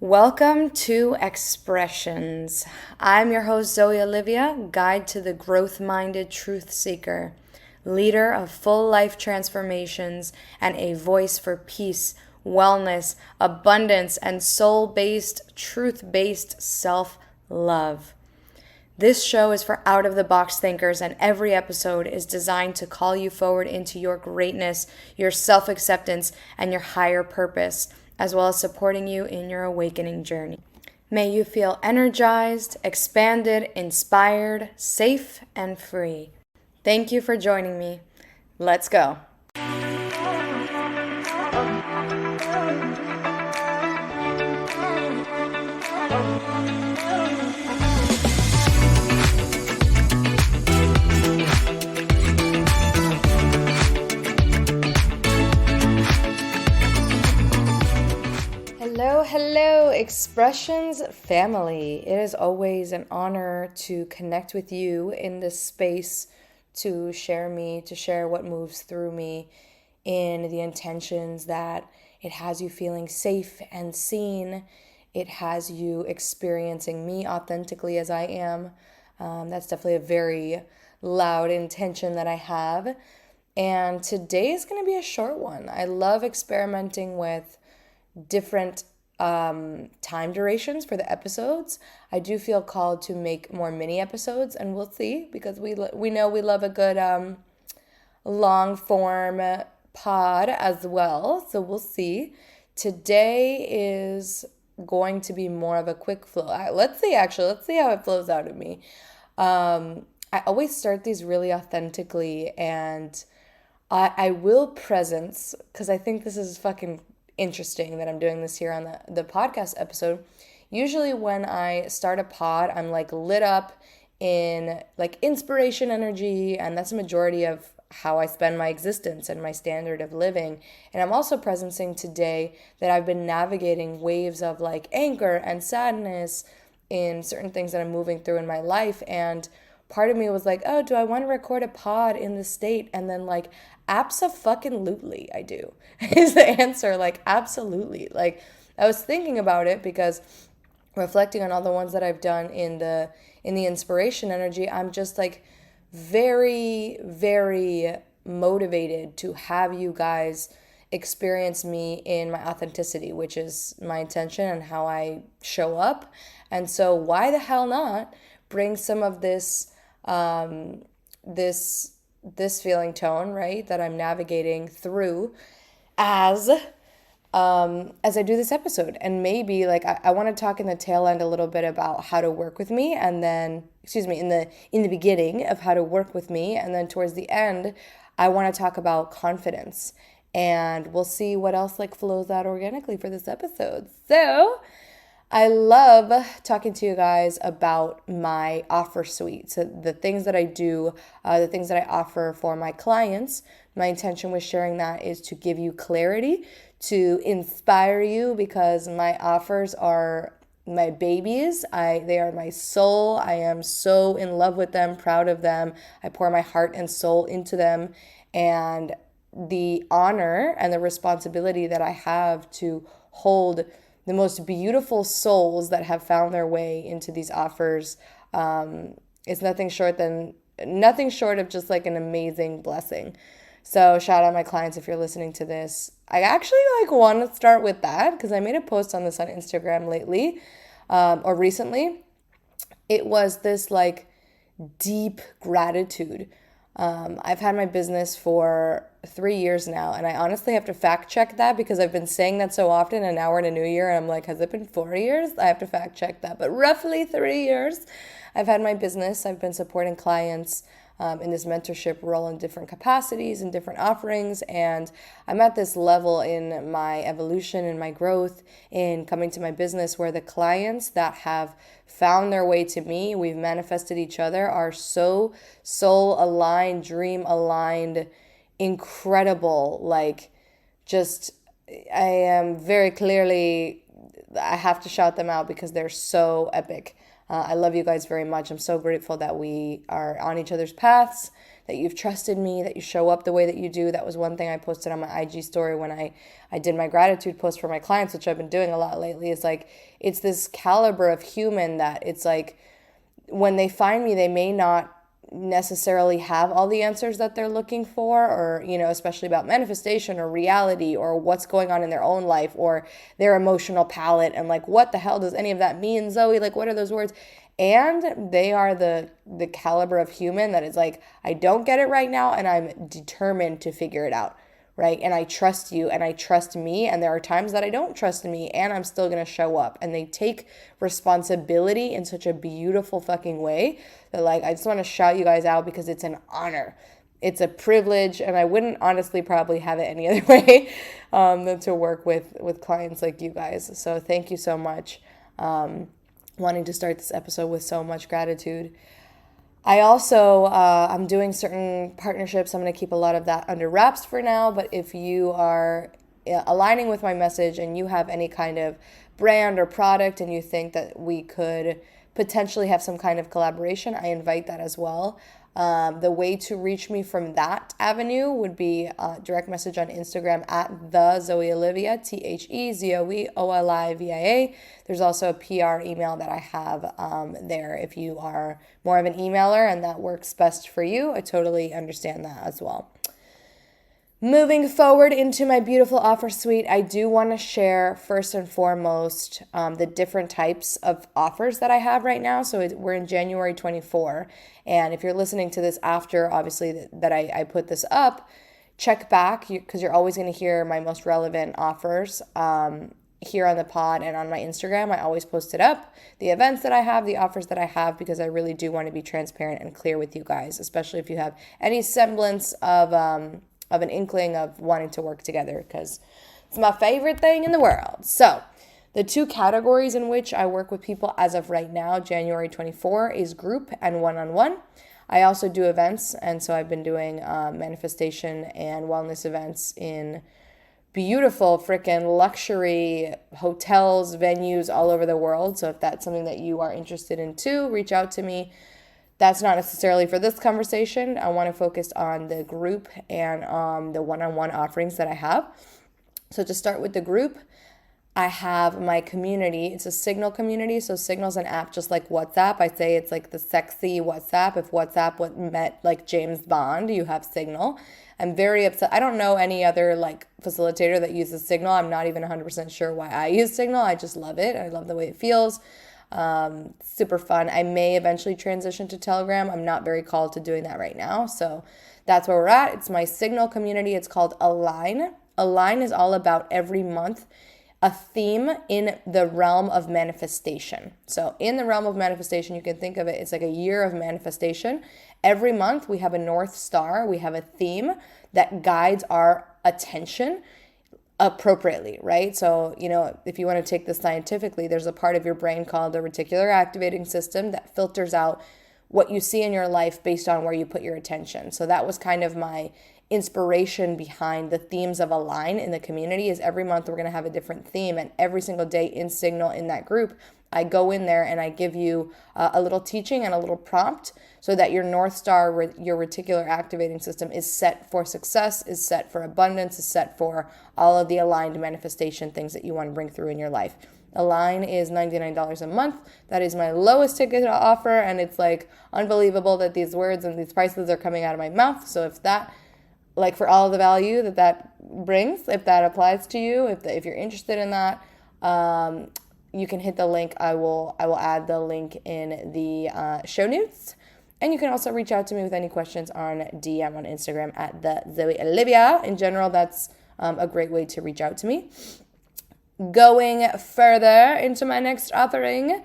Welcome to Expressions. I'm your host, Zoe Olivia, guide to the growth-minded truth seeker, leader of full life transformations, and a voice for peace, wellness, abundance, and soul-based, truth-based self-love. This show is for out-of-the-box thinkers, and every episode is designed to call you forward into your greatness, your self-acceptance, and your higher purpose, as well as supporting you in your awakening journey. May you feel energized, expanded, inspired, safe, and free. Thank you for joining me. Let's go. Hello, Expressions family. It is always an honor to connect with you in this space, to share what moves through me in the intentions that it has you feeling safe and seen. It has you experiencing me authentically as I am. That's definitely a very loud intention that I have. And today is going to be a short one. I love experimenting with different time durations for the episodes. I do feel called to make more mini episodes, and we'll see, because we know we love a good long form pod as well. So we'll see. Today is going to be more of a quick flow. Let's see how it flows out of me. I always start these really authentically, and I will presence, because I think this is fucking interesting that I'm doing this here on the podcast episode. Usually when I start a pod, I'm like lit up in like inspiration energy, and that's a majority of how I spend my existence and my standard of living. And I'm also presencing today that I've been navigating waves of like anger and sadness in certain things that I'm moving through in my life. And part of me was like, oh, do I want to record a pod in this state? And then like, abso-fucking-lutely I do is the answer. Like, absolutely. Like, I was thinking about it because reflecting on all the ones that I've done in the inspiration energy, I'm just like very, very motivated to have you guys experience me in my authenticity, which is my intention and how I show up. And so why the hell not bring some of this this feeling tone, right, that I'm navigating through as I do this episode. And maybe like I want to talk in the tail end a little bit about how to work with me, and then in the beginning of how to work with me, and then towards the end I want to talk about confidence, and we'll see what else like flows out organically for this episode. So I love talking to you guys about my offer suite. So the things that I do, the things that I offer for my clients. My intention with sharing that is to give you clarity, to inspire you, because my offers are my babies. They are my soul. I am so in love with them, proud of them. I pour my heart and soul into them. And the honor and the responsibility that I have to hold the most beautiful souls that have found their way into these offers is nothing short of just like an amazing blessing. So shout out my clients if you're listening to this. I actually like want to start with that because I made a post on this on Instagram lately or recently. It was this like deep gratitude. I've had my business for 3 years now, and I honestly have to fact check that because I've been saying that so often, and now we're in a new year and I'm like, has it been 4 years? I have to fact check that, but roughly 3 years I've had my business. I've been supporting clients in this mentorship role in different capacities and different offerings, and I'm at this level in my evolution and my growth in coming to my business where the clients that have found their way to me, we've manifested each other, are so soul aligned, dream aligned, incredible. Like, just I am very clearly, I have to shout them out because they're so epic. I love you guys very much. I'm so grateful that we are on each other's paths, that you've trusted me, that you show up the way that you do. That was one thing I posted on my IG story when I did my gratitude post for my clients, which I've been doing a lot lately, is like, it's this caliber of human that it's like, when they find me, they may not necessarily have all the answers that they're looking for, or, especially about manifestation or reality or what's going on in their own life or their emotional palette. And like, what the hell does any of that mean, Zoe? Like, what are those words? And they are the caliber of human that is like, I don't get it right now, and I'm determined to figure it out. Right. And I trust you and I trust me. And there are times that I don't trust me, and I'm still going to show up. And they take responsibility in such a beautiful fucking way that, like, I just want to shout you guys out because it's an honor. It's a privilege. And I wouldn't honestly probably have it any other way than to work with clients like you guys. So thank you so much. Wanting to start this episode with so much gratitude. I also, I'm doing certain partnerships. I'm going to keep a lot of that under wraps for now. But if you are aligning with my message and you have any kind of brand or product and you think that we could potentially have some kind of collaboration, I invite that as well. The way to reach me from that avenue would be direct message on Instagram at the Zoe Olivia, TheZoeOlivia. There's also a PR email that I have there if you are more of an emailer and that works best for you. I totally understand that as well. Moving forward into my beautiful offer suite, I do want to share first and foremost the different types of offers that I have right now. So we're in January 24. And if you're listening to this after, obviously, that I put this up, check back because you're always going to hear my most relevant offers here on the pod and on my Instagram. I always post it up, the events that I have, the offers that I have, because I really do want to be transparent and clear with you guys, especially if you have any semblance of an inkling of wanting to work together, because it's my favorite thing in the world. So the two categories in which I work with people as of right now, January 24, is group and one-on-one. I also do events, and so I've been doing manifestation and wellness events in beautiful freaking luxury hotels, venues all over the world. So if that's something that you are interested in too, reach out to me. That's not necessarily for this conversation. I want to focus on the group and the one-on-one offerings that I have. So to start with the group, I have my community. It's a Signal community. So Signal's an app just like WhatsApp. I say it's like the sexy WhatsApp. If WhatsApp met like James Bond, you have Signal. I'm very upset. I don't know any other like facilitator that uses Signal. I'm not even 100% sure why I use Signal. I just love it. I love the way it feels. Super fun. I may eventually transition to Telegram. I'm not very called to doing that right now. So that's where we're at. It's my Signal community. It's called Align. Align is all about every month a theme in the realm of manifestation. So in the realm of manifestation, you can think of it, it's like a year of manifestation. Every month we have a North Star. We have a theme that guides our attention appropriately, right? So, if you want to take this scientifically, there's a part of your brain called the reticular activating system that filters out what you see in your life based on where you put your attention. So that was kind of my inspiration behind the themes of Align in the community. Is every month we're going to have a different theme, and every single day in Signal in that group, I go in there and I give you a little teaching and a little prompt so that your North Star, your reticular activating system, is set for success, is set for abundance, is set for all of the aligned manifestation things that you want to bring through in your life. Align is $99 a month. That is my lowest ticket offer, and it's like unbelievable that these words and these prices are coming out of my mouth. So if that, like, for all the value that brings, if that applies to you, if you're interested in that, you can hit the link. I will add the link in the show notes. And you can also reach out to me with any questions on DM on Instagram at the Zoe Olivia. In general, that's a great way to reach out to me. Going further into my next offering,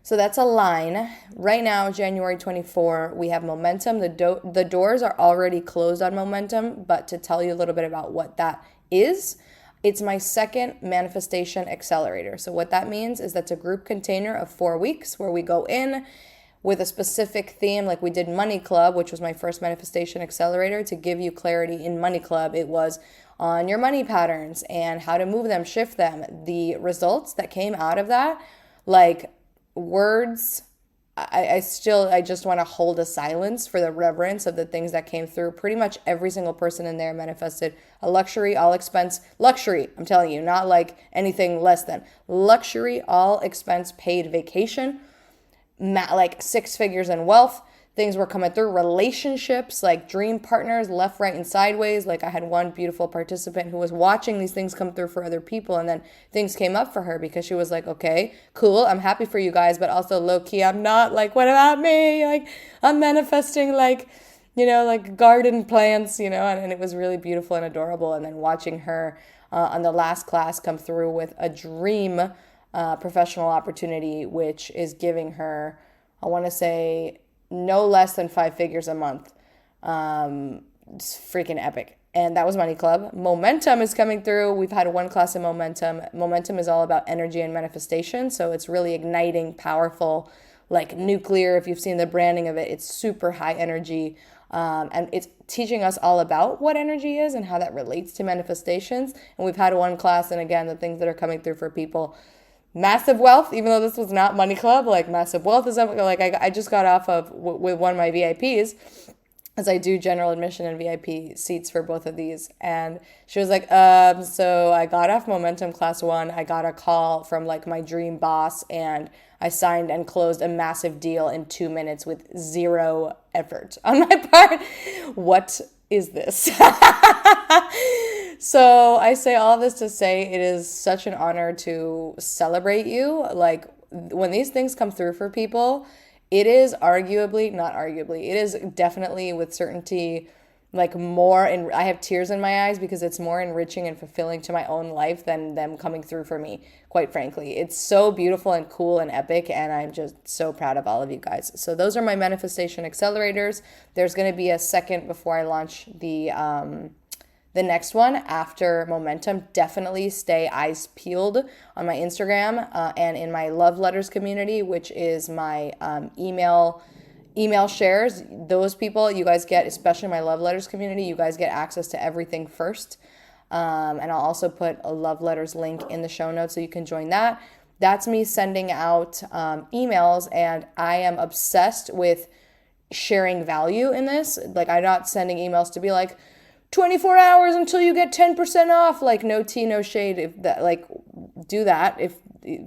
so that's Align. Right now, January 24, we have Momentum. The doors are already closed on Momentum, but to tell you a little bit about what that is, it's my second manifestation accelerator. So what that means is that's a group container of 4 weeks where we go in with a specific theme. Like we did Money Club, which was my first manifestation accelerator. To give you clarity, in Money Club, it was on your money patterns and how to move them, shift them. The results that came out of that, like words I just want to hold a silence for the reverence of the things that came through. Pretty much every single person in there manifested a luxury, all expense, luxury, I'm telling you, not like anything less than luxury, all expense paid vacation, like six figures in wealth. Things were coming through, relationships, like dream partners, left, right, and sideways. Like I had one beautiful participant who was watching these things come through for other people, and then things came up for her because she was like, okay, cool, I'm happy for you guys, but also low key, I'm not. Like, what about me? Like, I'm manifesting like, like garden plants, and it was really beautiful and adorable. And then watching her on the last class come through with a dream professional opportunity, which is giving her, I want to say, no less than five figures a month. It's freaking epic. And that was Money Club. Momentum is coming through. We've had one class in Momentum. Momentum is all about energy and manifestation. So it's really igniting, powerful, like nuclear. If you've seen the branding of it, it's super high energy. And it's teaching us all about what energy is and how that relates to manifestations. And we've had one class, and again, the things that are coming through for people. Massive wealth, even though this was not Money Club, like massive wealth is like I just got off of with one of my VIPs, as I do general admission and VIP seats for both of these. And she was like, so I got off Momentum Class 1. I got a call from like my dream boss, and I signed and closed a massive deal in 2 minutes with zero effort on my part. What is this? So I say all this to say it is such an honor to celebrate you. Like when these things come through for people, it is not arguably, it is definitely with certainty like more, and I have tears in my eyes because it's more enriching and fulfilling to my own life than them coming through for me, quite frankly. It's so beautiful and cool and epic, and I'm just so proud of all of you guys. So those are my manifestation accelerators. There's going to be a second before I launch the next one after Momentum. Definitely stay eyes peeled on my Instagram and in my love letters community, which is my email shares. Those people, you guys get, especially my love letters community, you guys get access to everything first. And I'll also put a love letters link in the show notes so you can join that. That's me sending out emails, and I am obsessed with sharing value in this. Like, I'm not sending emails to be like, 24 hours until you get 10% off. Like, no tea, no shade. If that, like, do that. If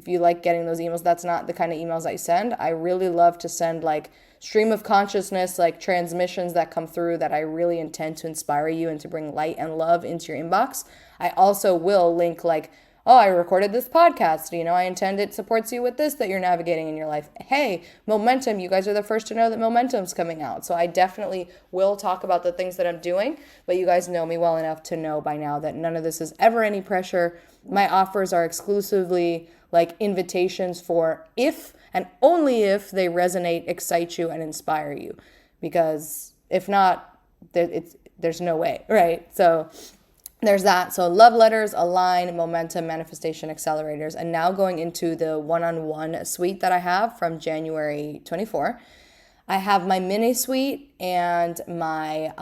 you like getting those emails, that's not the kind of emails I send. I really love to send like stream of consciousness, like transmissions that come through that I really intend to inspire you and to bring light and love into your inbox. I also will link like, oh, I recorded this podcast. I intend it supports you with this that you're navigating in your life. Hey, Momentum, you guys are the first to know that Momentum's coming out. So I definitely will talk about the things that I'm doing, but you guys know me well enough to know by now that none of this is ever any pressure. My offers are exclusively like invitations for if and only if they resonate, excite you, and inspire you. Because if not, there's no way, right? So there's that. So love letters, align, momentum, manifestation accelerators. And now going into the one-on-one suite that I have from January 24. I have my mini suite and my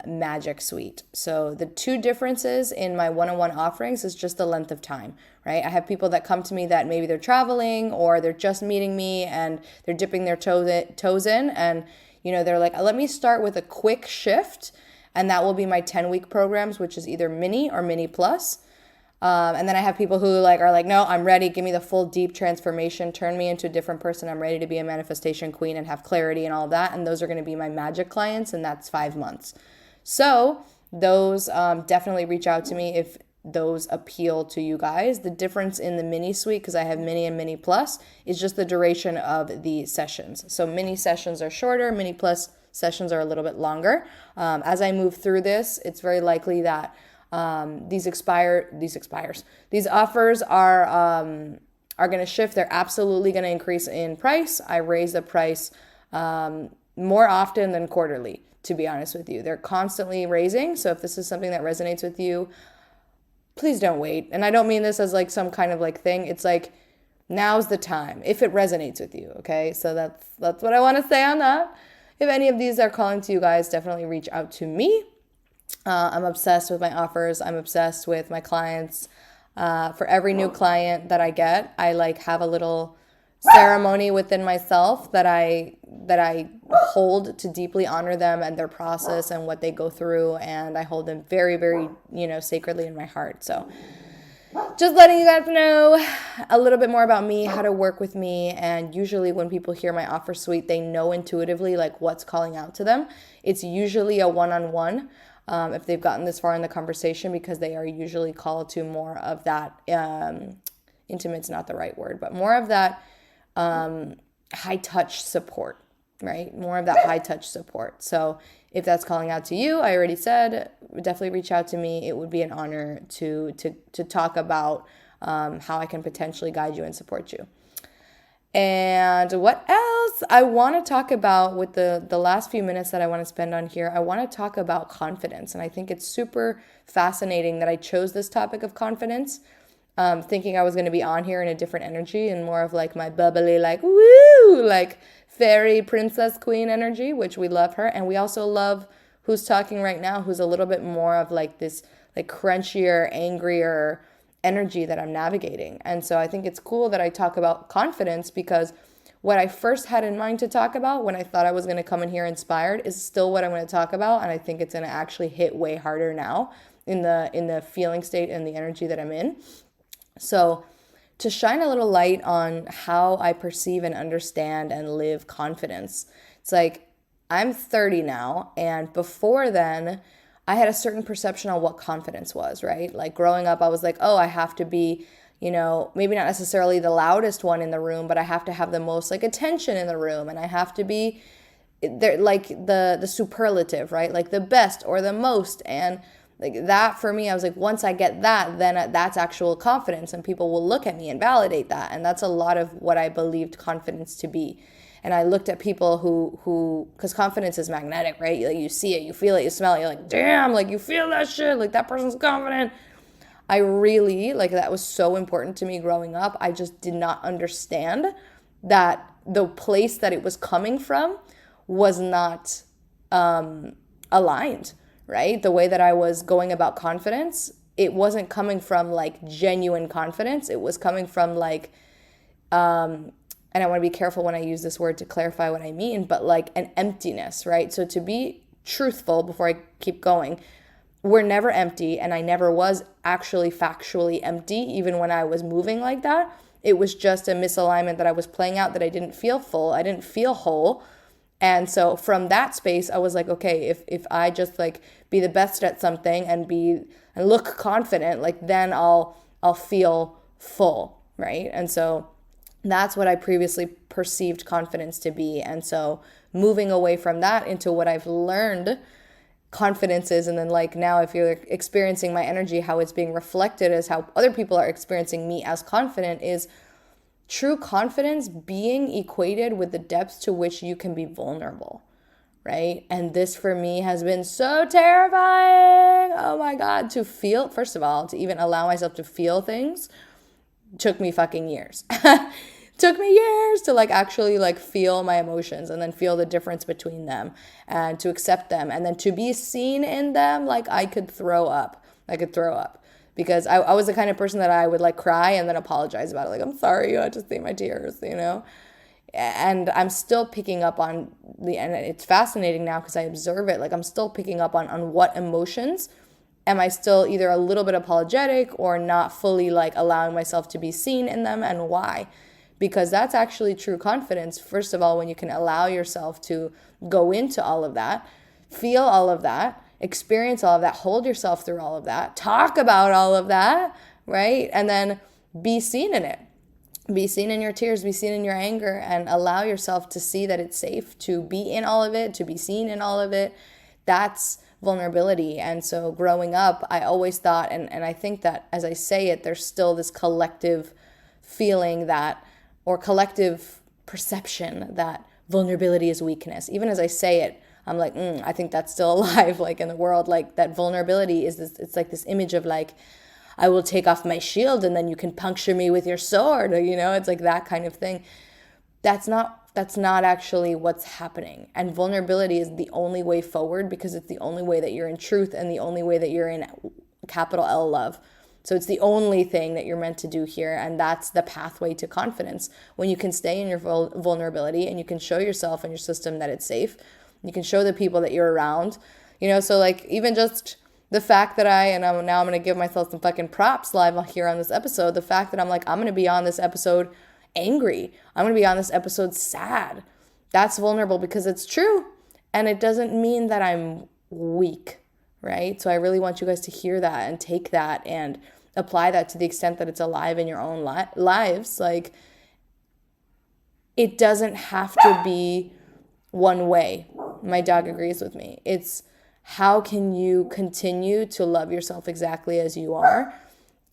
magic suite. So the two differences in my one-on-one offerings is just the length of time, right? I have people that come to me that maybe they're traveling or they're just meeting me and they're dipping their toes in, and they're like, let me start with a quick shift, and that will be my 10-week programs, which is either mini or mini plus. And then I have people who are like, no, I'm ready. Give me the full deep transformation. Turn me into a different person. I'm ready to be a manifestation queen and have clarity and all of that. And those are going to be my magic clients, and that's 5 months. So those definitely reach out to me if those appeal to you guys. The difference in the mini suite, because I have mini and mini plus, is just the duration of the sessions. So mini sessions are shorter, mini plus sessions are a little bit longer. As I move through this, it's very likely that these offers are going to shift. They're absolutely going to increase in price. I raise the price more often than quarterly, to be honest with you. They're constantly raising. So if this is something that resonates with you, please don't wait. And I don't mean this as like some kind of like thing. It's like, now's the time if it resonates with you. Okay. So that's what I want to say on that. If any of these are calling to you guys, definitely reach out to me. I'm obsessed with my offers. I'm obsessed with my clients. For every new client that I get, I have a little ceremony within myself that I hold to deeply honor them and their process and what they go through, and I hold them very, very, sacredly in my heart. So just letting you guys know a little bit more about me, how to work with me. And usually when people hear my offer suite, they know intuitively like what's calling out to them. It's usually a one-on-one, if they've gotten this far in the conversation, because they are usually called to more of that, intimate's not the right word, but more of that high touch support, right? More of that high touch support. So if that's calling out to you, I already said, definitely reach out to me. It would be an honor to talk about how I can potentially guide you and support you. And what else I want to talk about with the last few minutes that I want to spend on here, I want to talk about confidence. And I think it's super fascinating that I chose this topic of confidence, thinking I was going to be on here in a different energy and more of like my bubbly, like, woo, like fairy princess queen energy, which we love her. And we also love who's talking right now, who's a little bit more of like this like crunchier, angrier energy that I'm navigating. And so I think it's cool that I talk about confidence, because what I first had in mind to talk about when I thought I was going to come in here inspired is still what I'm going to talk about. And I think it's going to actually hit way harder now in the feeling state and the energy that I'm in. So to shine a little light on how I perceive and understand and live confidence, it's like I'm 30 now, and before then I had a certain perception on what confidence was, right? Like growing up, I was like, oh, I have to be, maybe not necessarily the loudest one in the room, but I have to have the most like attention in the room, and I have to be there, like the superlative, right? Like the best or the most. And like that for me, I was like, once I get that, then that's actual confidence, and people will look at me and validate that. And that's a lot of what I believed confidence to be. And I looked at people who, because confidence is magnetic, right? Like you see it, you feel it, you smell it, you're like, damn, like you feel that shit, like that person's confident. I really, like that was so important to me growing up. I just did not understand that the place that it was coming from was not aligned, right? The way that I was going about confidence, it wasn't coming from like genuine confidence. It was coming from like, and I want to be careful when I use this word to clarify what I mean, but like an emptiness, right? So to be truthful before I keep going, we're never empty, and I never was actually factually empty, even when I was moving like that. It was just a misalignment that I was playing out, that I didn't feel full, I didn't feel whole. And so from that space, I was like, okay, if I just like be the best at something and look confident, like then I'll feel full, right? And so that's what I previously perceived confidence to be. And so moving away from that into what I've learned confidence is, and then like now if you're experiencing my energy, how it's being reflected as how other people are experiencing me as confident, is true confidence being equated with the depth to which you can be vulnerable, right? And this for me has been so terrifying. Oh my God, to feel, first of all, to even allow myself to feel things took me fucking years. Took me years to like actually like feel my emotions and then feel the difference between them and to accept them, and then to be seen in them. Like I could throw up. Because I was the kind of person that I would like cry and then apologize about it. Like, I'm sorry, I just see my tears, And I'm still picking up on and it's fascinating now because I observe it. Like I'm still picking up on what emotions am I still either a little bit apologetic or not fully like allowing myself to be seen in them, and why. Because that's actually true confidence. First of all, when you can allow yourself to go into all of that, feel all of that, experience all of that, hold yourself through all of that, talk about all of that, right? And then be seen in it. Be seen in your tears, be seen in your anger, and allow yourself to see that it's safe to be in all of it, to be seen in all of it. That's vulnerability. And so growing up, I always thought, and I think that as I say it, there's still this collective feeling that, or collective perception that vulnerability is weakness. Even as I say it, I'm like, I think that's still alive, like in the world, like that vulnerability is this, it's like this image of like, I will take off my shield and then you can puncture me with your sword, it's like that kind of thing. That's not actually what's happening. And vulnerability is the only way forward, because it's the only way that you're in truth and the only way that you're in capital L love. So it's the only thing that you're meant to do here. And that's the pathway to confidence. When you can stay in your vulnerability and you can show yourself and your system that it's safe. You can show the people that you're around. So like even just the fact that now I'm going to give myself some fucking props live here on this episode. The fact that I'm going to be on this episode angry. I'm going to be on this episode sad. That's vulnerable because it's true. And it doesn't mean that I'm weak, right? So I really want you guys to hear that and take that and apply that to the extent that it's alive in your own lives. Like, it doesn't have to be one way. My dog agrees with me. It's how can you continue to love yourself exactly as you are,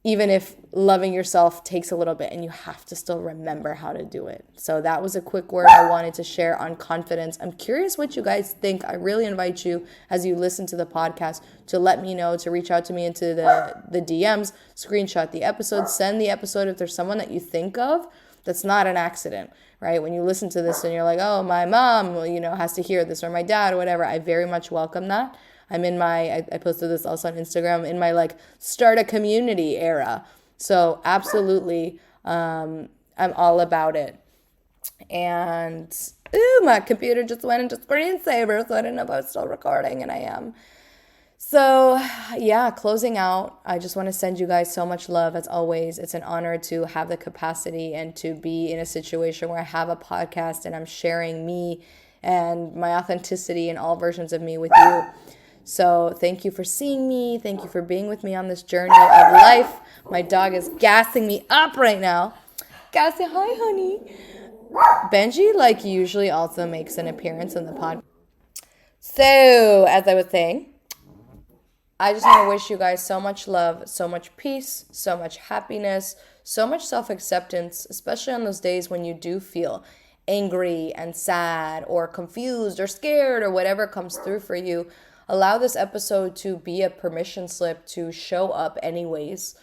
even if loving yourself takes a little bit and you have to still remember how to do it. So that was a quick word I wanted to share on confidence. I'm curious what you guys think. I really invite you, as you listen to the podcast, to let me know, to reach out to me into the DMs, screenshot the episode, send the episode if there's someone that you think of that's not an accident, right? When you listen to this and you're like, oh, my mom, has to hear this, or my dad, or whatever, I very much welcome that. I'm in I posted this also on Instagram, in my start a community era. So absolutely, I'm all about it. And, my computer just went into screensaver, so I didn't know if I was still recording, and I am. So yeah, closing out, I just want to send you guys so much love as always. It's an honor to have the capacity and to be in a situation where I have a podcast and I'm sharing me and my authenticity and all versions of me with you. So thank you for seeing me. Thank you for being with me on this journey of life. My dog is gassing me up right now. Gassy, hi, honey. Benji, usually also makes an appearance in the pod. So, as I was saying, I just want to wish you guys so much love, so much peace, so much happiness, so much self-acceptance, especially on those days when you do feel angry and sad or confused or scared or whatever comes through for you. Allow this episode to be a permission slip to show up anyways.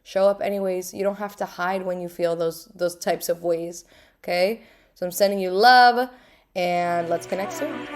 Show up anyways. You don't have to hide when you feel those types of ways, okay? So I'm sending you love, and let's connect soon.